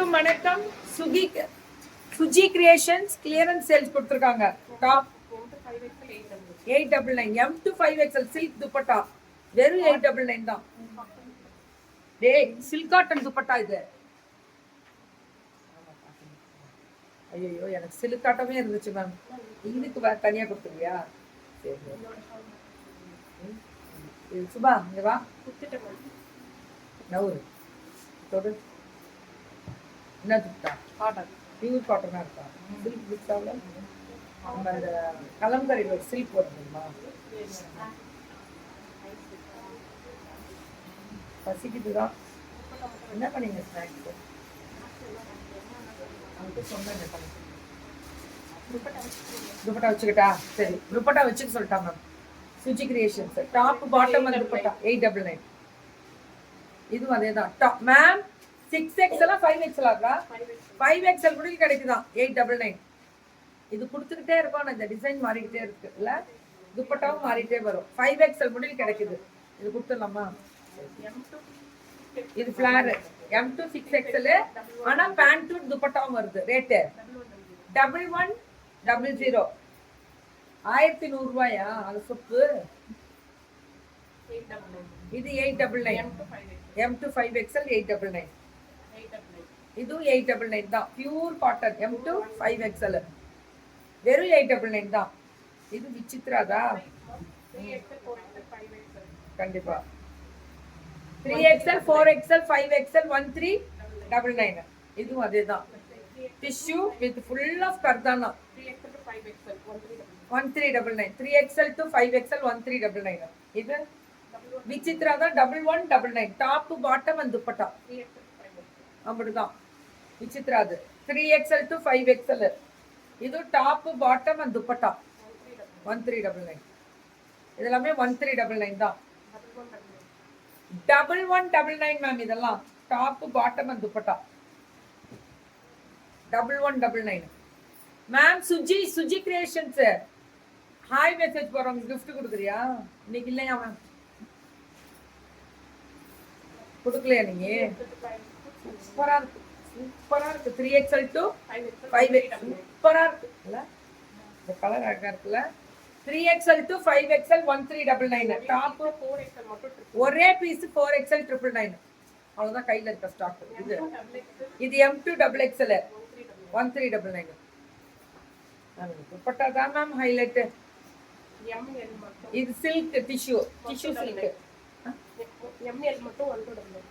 வணக்கம். Suji creations clearance sales கொடுத்துருக்காங்க. Top 899 M to 5XL silk dupatta வெறும் 899 தான். டேய் சில்க் காட்டன் துப்பட்டா இது. ஐயோ எனக்கு சில்க் காட்டமே இருந்துச்சு மேம். இதுக்கு தனியா கொடுத்துருவியா? சரி சுபா இங்க வா. நவுரு தொடு. என்ன துப்பட்டா? காட்டன், பியூர் காட்டனா இருக்கா? சில்க் துப்பட்டாவில் நம்ம அந்த கலம்கரையில் ஒரு சில்க் வருதுமா. பசிக்குதுதான். என்ன பண்ணீங்க ஸ்நாக்ஸ்? அவனுக்கு சொன்னேன் துப்பட்டா வச்சுக்கிட்டா. சரி துப்பட்டா வச்சுக்க சொல்லிட்டா ma'am. Suji creations top bottom அந்த துப்பட்டா 899. இதுவும் அதே தான். டாப் மேம் 6XL 5XL ஆகா? 5XL கூட கிடைக்குதான் 899. இது கொடுத்துக்கிட்டே இருக்கும். இந்த டிசைன் மாறிக்கிட்டே இருக்கு இல்ல, துப்பட்டாவும் மாறிட்டே வரும். 5XL முடிவு கிடைக்குது. இது கொடுத்துடலாமா? இது ஃபிளார் M to 6XL. ஆனா பேண்ட் டு துப்பட்டாவும் வருது. ரேட்டு 1100. 1100 ரூபாயா? அது சொப்பு. இது 899. M to 5XL 899. இதுவும் 899 தான். Pure cotton M to 5XL வெறும் 899 தான். இது விசித்ராதா? கண்டிப்பா 3XL 4XL 5XL 1399. இதுவும் அதே தான். டிஷ்யூ வித் ஃபுல் ஆஃப் கர்தானா 1399. 3XL to 5XL 1399. இது விசித்ராதா 1199. டாப் பாட்டம் அண்ட் துப்பட்டா அப்படிதான் விசித்ராது. 3XL to 5XL. இது டாப் பாட்டம் அண்ட் துப்பட்டா 1399. இதெல்லாமே 1399 தான். 1199 மேம். இதெல்லாம் top bottom and dupatta 1199 ma'am. Suji creations hi message போறவங்க கிஃப்ட் கொடுக்குறியா? இன்னைக்கு இல்லையா மேம்? கொடுக்கலையா நீங்க? சூப்பரா இருக்கு, சூப்பரா இருக்கு. 3XL to 5XL சூப்பரா இருக்கு இல்ல? இந்த கலர் அழகா இருக்குல்ல? 3XL to 5XL 1399. Top 4XL மட்டும் ஒரே பீஸ் 4XL 999. அவ்வளவுதான் கையில இருக்க ஸ்டாக். இது M to XXL 1399. துப்பட்டா தான் மேம் ஹைலைட். இது சில்க் டிஷ்யூ சில்க். ML மட்டும் 100.